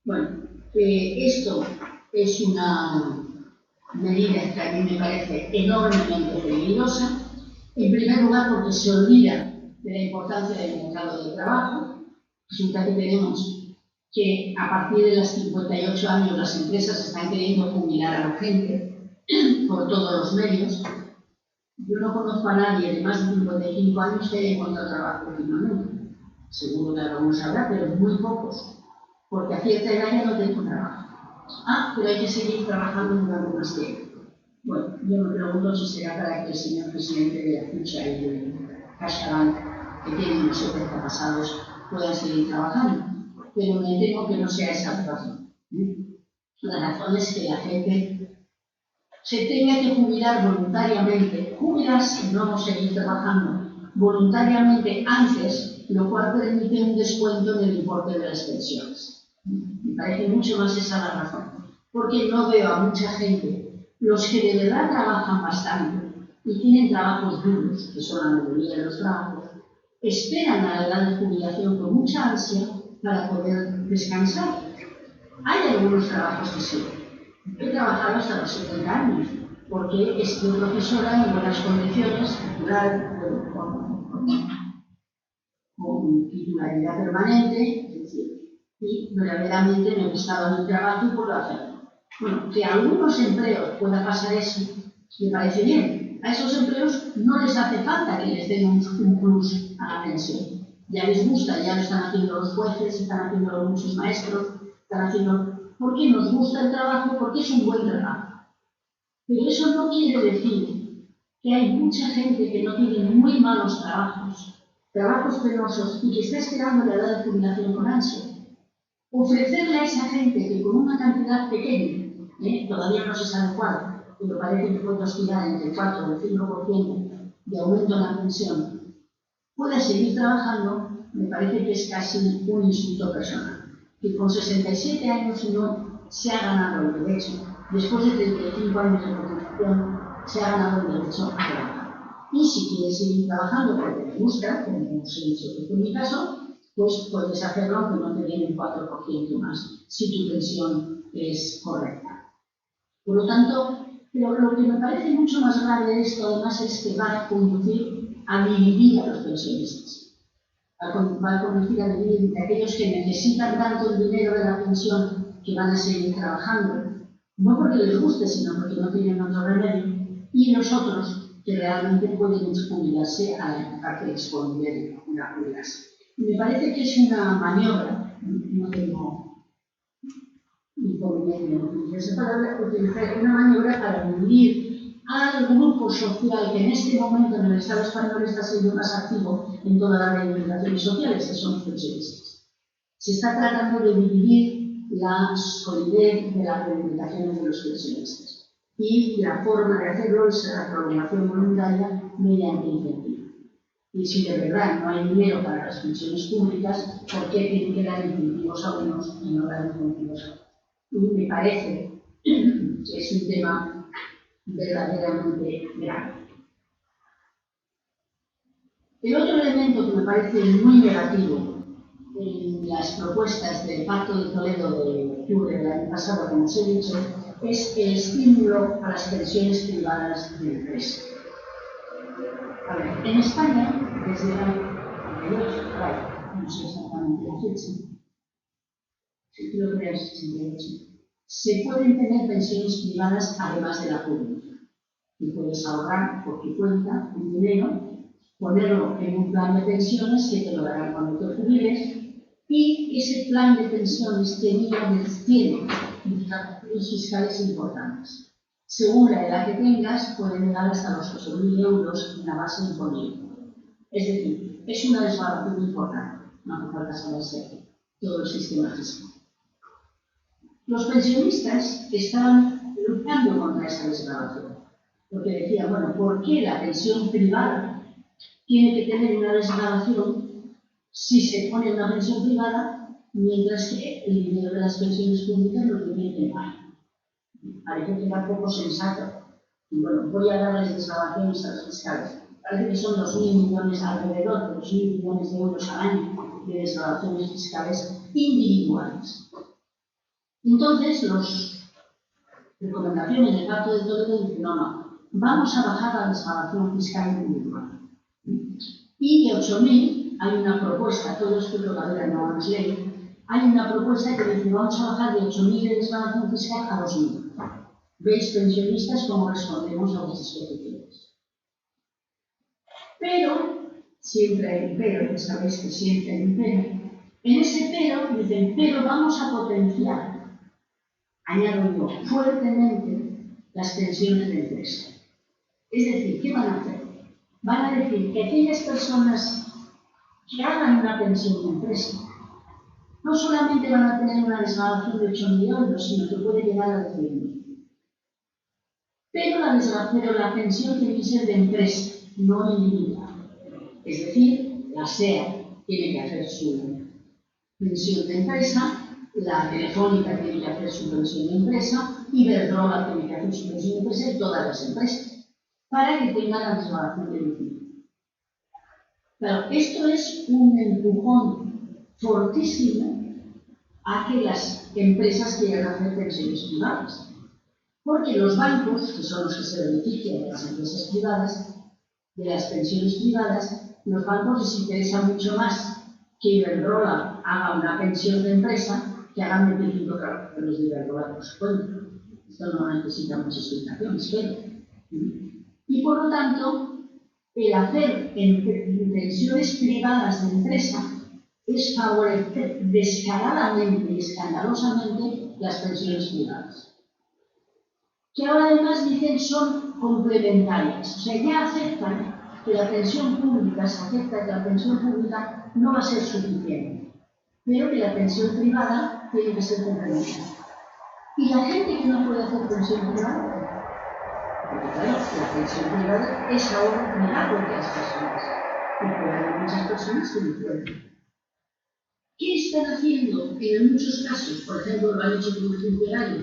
Bueno, esto es una medida que a mí me parece enormemente peligrosa. En primer lugar, porque se olvida de la importancia del mercado de trabajo. Resulta que tenemos que a partir de los 58 años las empresas están queriendo jubilar a la gente por todos los medios. Yo no conozco a nadie de más de 55 años que haya encontrado trabajo últimamente. Seguro que algunos habrá, pero muy pocos. Porque a cierta edad ya no tengo trabajo. Pero hay que seguir trabajando durante más tiempo. Bueno, yo me pregunto si será para que el señor presidente de Acucha y de CaixaBank, que tienen unos 70 pasados, puedan seguir trabajando. Pero me temo que no sea esa la razón. La razón es que la gente se tenga que jubilar voluntariamente, jubilarse y no seguir trabajando voluntariamente antes, lo cual permite un descuento en el importe de las pensiones. Me parece mucho más esa la razón, porque no veo a mucha gente, los que de verdad trabajan bastante y tienen trabajos duros, que son la mayoría de los trabajos, esperan a la edad de jubilación con mucha ansia para poder descansar. Hay algunos trabajos que sí. He trabajado hasta los 70 años, porque estoy profesora en buenas condiciones, con titularidad permanente, es decir, y verdaderamente me gustaba mi trabajo y puedo hacerlo. Bueno, que a algunos empleos pueda pasar eso, me parece bien. A esos empleos no les hace falta que les den un plus a la pensión. Ya les gusta, ya lo están haciendo los jueces, están haciendo muchos maestros, están haciendo... Porque nos gusta el trabajo, porque es un buen trabajo. Pero eso no quiere decir que hay mucha gente que no tiene muy malos trabajos penosos y que está esperando la edad de jubilación con ansia. Ofrecerle a esa gente que con una cantidad pequeña, todavía no se sabe cuál, pero parece que puede oscilar entre el 4 o el 5% de aumento en la pensión, pueda seguir trabajando, me parece que es casi un insulto personal. Que con 67 años uno se ha ganado el derecho, después de 35 años de cotización, se ha ganado el derecho a trabajar. Y si quieres seguir trabajando porque te gusta, como os he dicho que en mi caso, pues puedes hacerlo aunque no te den un 4% más, si tu pensión es correcta. Por lo tanto, lo que me parece mucho más grave de esto, además, es que va a conducir a dividir a los pensionistas. Va a conducir a dividir de aquellos que necesitan tanto el dinero de la pensión que van a seguir trabajando, no porque les guste, sino porque no tienen otro remedio, y los otros que realmente pueden jubilarse a la época que les conviene jubilarse. Me parece que es una maniobra, no tengo inconveniente en utilizar esa palabra, utilizar una maniobra para dividir al grupo social que en este momento en el Estado español está siendo más activo en todas las reivindicaciones sociales, que son los pensionistas. Se está tratando de dividir la solidez de las reivindicaciones de los pensionistas. Y la forma de hacerlo es la prolongación voluntaria mediante incentivos. Y si de verdad no hay dinero para las pensiones públicas, ¿por qué tienen que dar incentivos a unos y no dar incentivos a otros? Y me parece que es un tema verdaderamente grave. El otro elemento que me parece muy negativo en las propuestas del Pacto de Toledo de octubre del año pasado, como os he dicho, es el estímulo a las pensiones privadas de empresa. A ver, en España, desde el año 98, no sé exactamente la fecha, Creo que es sencillo. Se pueden tener pensiones privadas además de la pública. Y puedes ahorrar por tu cuenta un dinero, ponerlo en un plan de pensiones que te lo darán cuando te jubiles, y ese plan de pensiones tiene indicadores fiscales importantes. Según la edad que tengas, pueden llegar hasta los 8.000 euros en la base imponible. Es decir, es una desgravación importante, no hace falta saberse todo el sistema fiscal. Los pensionistas estaban luchando contra esa desgravación, porque decían, bueno, ¿por qué la pensión privada tiene que tener una desgravación si se pone una pensión privada, mientras que el dinero de las pensiones públicas lo tiene que pagar? Parece que era poco sensato. Y bueno, voy a darles desgravaciones a los fiscales. Parece que son 2.000 millones, alrededor de 2.000 millones de euros al año de desgravaciones fiscales individuales. Entonces, las recomendaciones del Pacto de Toledo dicen, no, vamos a bajar la desgravación fiscal individual. Y de 8.000 hay una propuesta, todo esto todavía no es ley, hay una propuesta que dice, vamos a bajar de 8.000 de desgravación fiscal a 2.000. ¿Veis, pensionistas, cómo respondemos a vuestras peticiones? Pero, siempre hay un pero, ya sabéis que siempre hay un pero. En ese pero dicen, pero vamos a potenciar, añado yo, fuertemente las pensiones de empresa. Es decir, ¿qué van a hacer? Van a decir que aquellas personas que hagan una pensión de empresa no solamente van a tener una desgravación de 8.000 euros, sino que puede llegar a 10.000. Pero la pensión tiene que ser de empresa, no individual. Es decir, la SEA tiene que hacer su pensión de empresa, la Telefónica tiene que hacer su pensión de empresa, Iberdrola tiene que hacer su pensión de empresa y todas las empresas, para que tengan la desgravación de liquidez. Pero esto es un empujón fortísimo a que las empresas quieran hacer pensiones privadas. Porque los bancos, que son los que se benefician de las empresas privadas, de las pensiones privadas, los bancos les interesa mucho más que Iberdrola haga una pensión de empresa que hagan 25 trabajadores de Iberdrola por su cuenta. Esto no necesita muchas explicaciones, pero. Y por lo tanto, el hacer pensiones privadas de empresa es favorecer descaradamente y escandalosamente las pensiones privadas. Que ahora además dicen son complementarias, o sea, ya aceptan que la pensión pública, se acepta que la pensión pública no va a ser suficiente, pero que la pensión privada tiene que ser complementaria. Y la gente que no puede hacer pensión privada, porque claro, la pensión privada es ahorro privado de las personas, y puede haber muchas personas que no pueden. ¿Qué están haciendo? En muchos casos, por ejemplo, lo han hecho con un funcionario,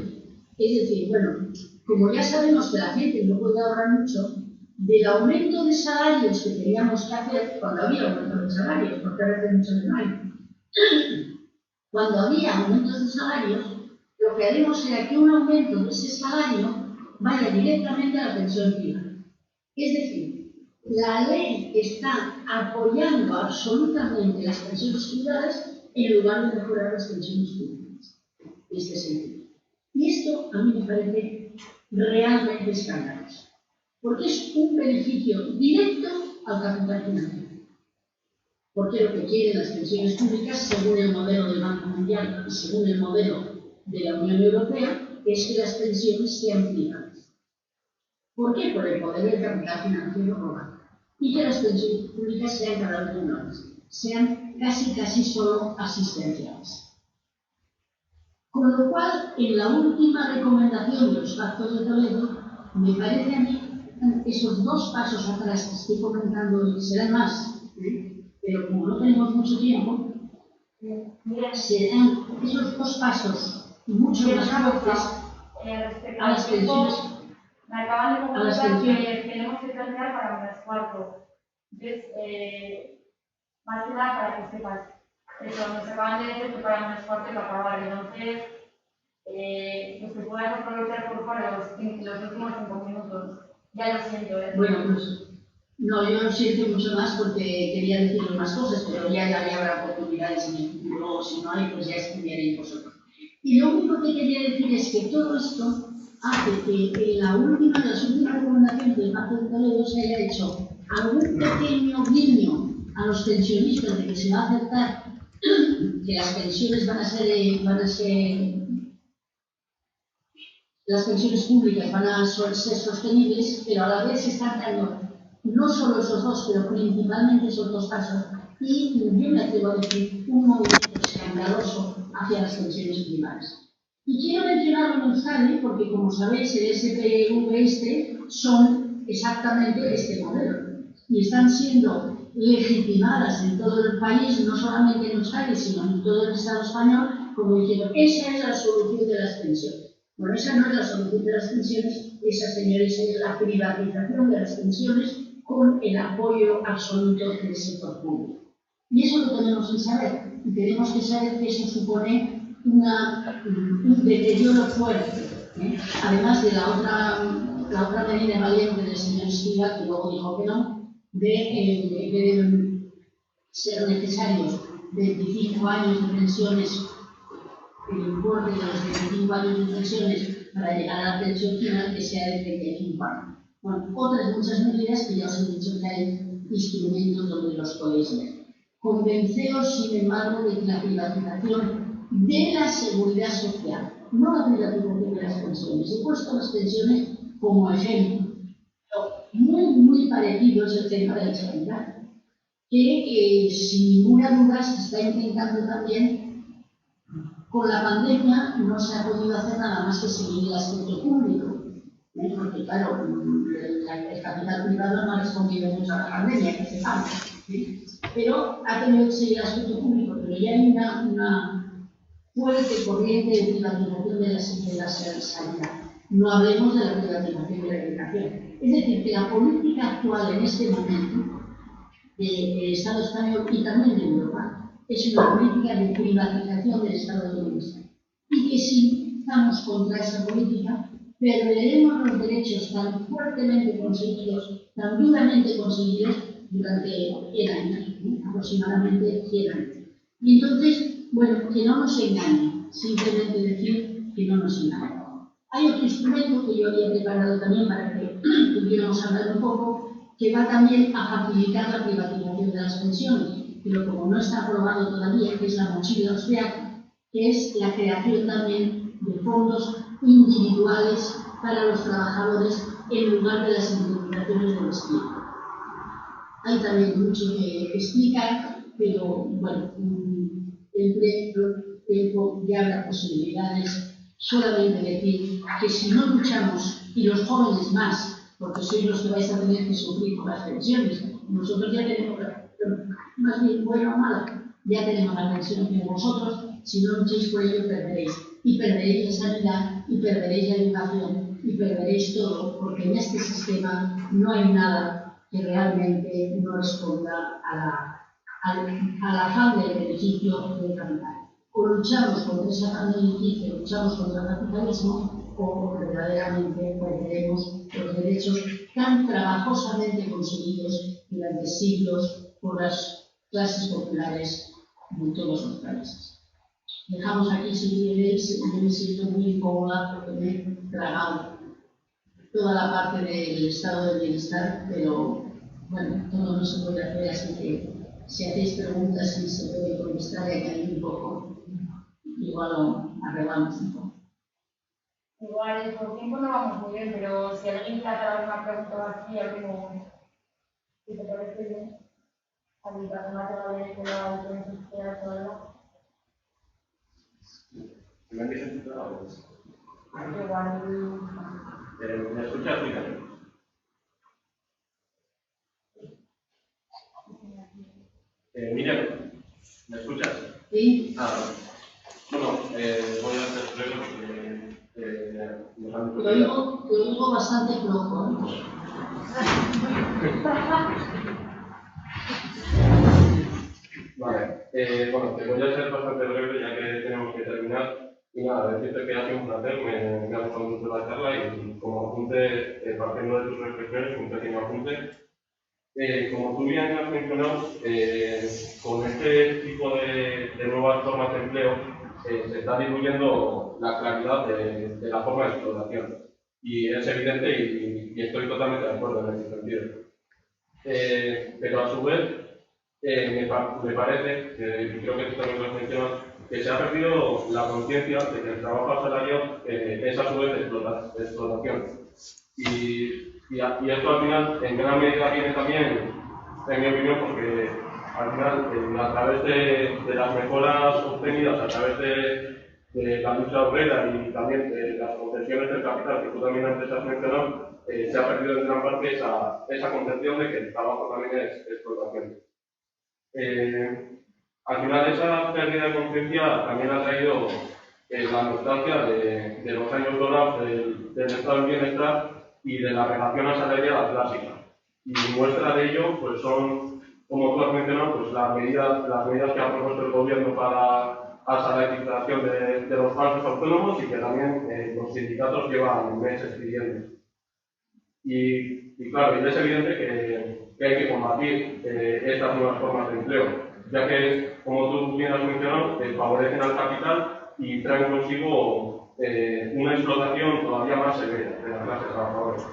es decir, bueno, como ya sabemos que la gente no puede ahorrar mucho, del aumento de salarios que teníamos que hacer, cuando había aumento de salarios, porque ahora hace mucho que no hay, cuando había aumentos de salarios, lo que haremos era que un aumento de ese salario vaya directamente a la pensión privada. Es decir, la ley está apoyando absolutamente las pensiones privadas en lugar de mejorar las pensiones públicas. En este sentido. Y esto a mí me parece realmente escandaloso, porque es un beneficio directo al capital financiero. Porque lo que quieren las pensiones públicas, según el modelo del Banco Mundial y según el modelo de la Unión Europea, es que las pensiones sean privadas. ¿Por qué? Por el poder del capital financiero global. Y que las pensiones públicas sean cada vez menores, sean casi solo asistenciales. Con lo cual, en la última recomendación de los Pactos de Toledo, me parece a mí esos dos pasos atrás que estoy comentando, serán más, pero como no tenemos mucho tiempo, serán esos dos pasos mucho más fuertes a las pensiones. Me acaban de comentar que tenemos que terminar para -4. Entonces, más que nada para que sepas. Eso, nos acaban de decir que para -4 iba a acabar. Entonces, pues que puedas aprovechar por favor los últimos 5 minutos. Ya lo siento. Bueno, pues no, yo lo siento mucho más porque quería decir más cosas, pero ya habrá oportunidades en el futuro, o si no hay, pues ya estudiaréis vosotros. Y lo único que quería decir es que todo esto hace que en las últimas recomendaciones del Pacto de Toledo se haya hecho algún pequeño guiño a los pensionistas de que se va a aceptar que las pensiones las pensiones públicas van a ser sostenibles, pero a la vez se están dando no solo esos dos, pero principalmente esos dos pasos, y yo me atrevo a decir un movimiento escandaloso hacia las pensiones privadas. Y quiero mencionarlo en Euskadi porque, como sabéis, el SPV son exactamente este modelo y están siendo legitimadas en todo el país, no solamente en Euskadi, sino en todo el Estado español, como diciendo, esa es la solución de las pensiones. Bueno, esa no es la solución de las pensiones, esa, señores, es la privatización de las pensiones con el apoyo absoluto del sector público. Y eso lo tenemos que saber, y tenemos que saber que eso supone un deterioro fuerte, además de la otra medida valiente del señor Esquiva, que luego dijo que no, de que deben ser necesarios 25 años de pensiones, el importe de los 25 años de pensiones para llegar a la pensión final, que sea de 35 años. Bueno, otras muchas medidas que ya os he dicho que hay instrumentos donde los podéis ver. Convenceos, sin embargo, de que la privatización de la seguridad social, no la privatización de las pensiones, he puesto las pensiones como ejemplo, pero muy parecido es el tema de la sanidad, que sin ninguna duda se está intentando también. Con la pandemia no se ha podido hacer nada más que seguir el aspecto público, porque claro, el capital privado no ha respondido mucho a la pandemia, que sepamos, ¿sí? Pero ha tenido que seguir el aspecto público, pero ya hay una fuerte corriente de privatización de la sanidad. No hablemos de la privatización de la educación. Es decir, que la política actual en este momento del Estado español y también de Europa es una política de privatización del Estado de Bienestar. Y que si estamos contra esa política, perderemos los derechos tan fuertemente conseguidos, tan duramente conseguidos durante 100 años, aproximadamente 100 años. Y entonces, bueno, que no nos engañen, simplemente decir que no nos engañen. Hay otro instrumento que yo había preparado también para que pudiéramos hablar un poco, que va también a facilitar la privatización de las pensiones, pero como no está aprobado todavía, que es la mochila austriaca, que es la creación también de fondos individuales para los trabajadores en lugar de las indemnizaciones del despido. Hay también mucho que explicar, pero bueno, el tiempo ya habrá posibilidades. Solamente decir que si no luchamos, y los jóvenes más, porque sois los que vais a tener que sufrir por las pensiones, nosotros ya tenemos, más bien buena o mala, ya tenemos la pensión, pero vosotros, si no lucháis por ello, perderéis. Y perderéis la sanidad, y perderéis la educación, y perderéis todo, porque en este sistema no hay nada que realmente no responda al afán del beneficio del capital. O luchamos contra ese afán del beneficio, luchamos contra el capitalismo, o verdaderamente perderemos los derechos tan trabajosamente conseguidos durante siglos por las clases populares de todos los países. Dejamos aquí, si queréis, yo me siento muy incómoda porque me he tragado toda la parte del estado de bienestar, pero bueno, todo no se puede hacer, así que si hacéis preguntas y se puede contestar y añadir un poco, igual lo arreglamos un poco. Igual, por tiempo no vamos muy bien, pero si alguien quiere hacer alguna pregunta así, abrimos, si te parece bien, a mi persona que va bien con la autonomía toda. ¿Me han dicho algo? Igual. ¿Me escuchas bien? Miriam, ¿me escuchas? Sí. Bueno, voy a hacer breve porque nos han Te oigo bastante flojo, ¿eh? Vale, bueno, te voy a ser bastante breve ya que tenemos que terminar. Y nada, decirte que ha sido un placer, me ha gustado mucho la charla y como apunte, partiendo de tus reflexiones, un pequeño apunte. Como tú bien has mencionado, con este tipo de nuevas formas de empleo se está diluyendo la claridad de la forma de explotación. Y es evidente y estoy totalmente de acuerdo en ese sentido. Pero a su vez, me parece, y creo que tú también lo has mencionado, que se ha perdido la conciencia de que el trabajo asalariado es a su vez explotación. Y esto al final, en gran medida, viene también, en mi opinión, porque al final, a través de las mejoras obtenidas, a través de la lucha obrera y también de las concesiones del capital, que tú también antes has mencionado, se ha perdido en gran parte esa concepción de que el trabajo también es explotación. Al final, esa pérdida de conciencia también ha traído la nostalgia de los años dorados del estado del bienestar y de la relación asalariada clásica. Y muestra de ello pues son, como tú has mencionado, pues las medidas que ha propuesto el gobierno para asalarización de los falsos autónomos y que también los sindicatos llevan meses pidiendo. Y claro, y es evidente que hay que combatir estas nuevas formas de empleo, ya que, como tú bien has mencionado, favorecen al capital y traen consigo una explotación todavía más severa de las clases trabajadoras.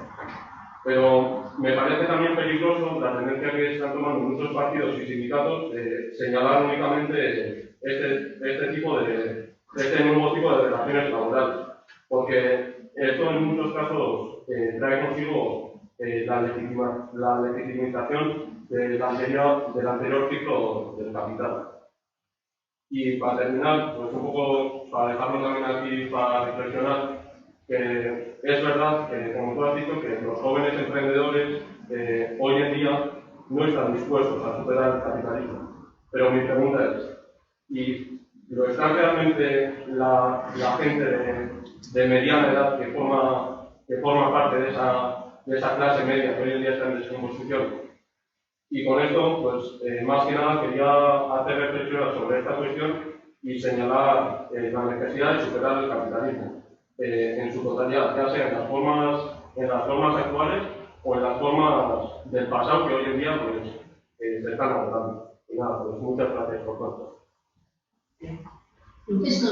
Pero me parece también peligroso la tendencia que están tomando muchos partidos y sindicatos de señalar únicamente este nuevo tipo de relaciones laborales, porque esto en muchos casos trae consigo la legitimización del anterior ciclo del capital. Y para terminar, pues un poco para dejarlo también aquí para reflexionar, que es verdad que, como tú has dicho, que los jóvenes emprendedores hoy en día no están dispuestos a superar el capitalismo. Pero mi pregunta es, ¿y lo está realmente la gente de mediana edad que forma parte de esa clase media que hoy en día está en descomposición? Y con esto, pues más que nada quería hacer reflexionar sobre esta cuestión y señalar la necesidad de superar el capitalismo en su totalidad, ya sea en las formas actuales o en las formas del pasado que hoy en día pues, se están abordando. Y nada, pues muchas gracias por tanto. Esto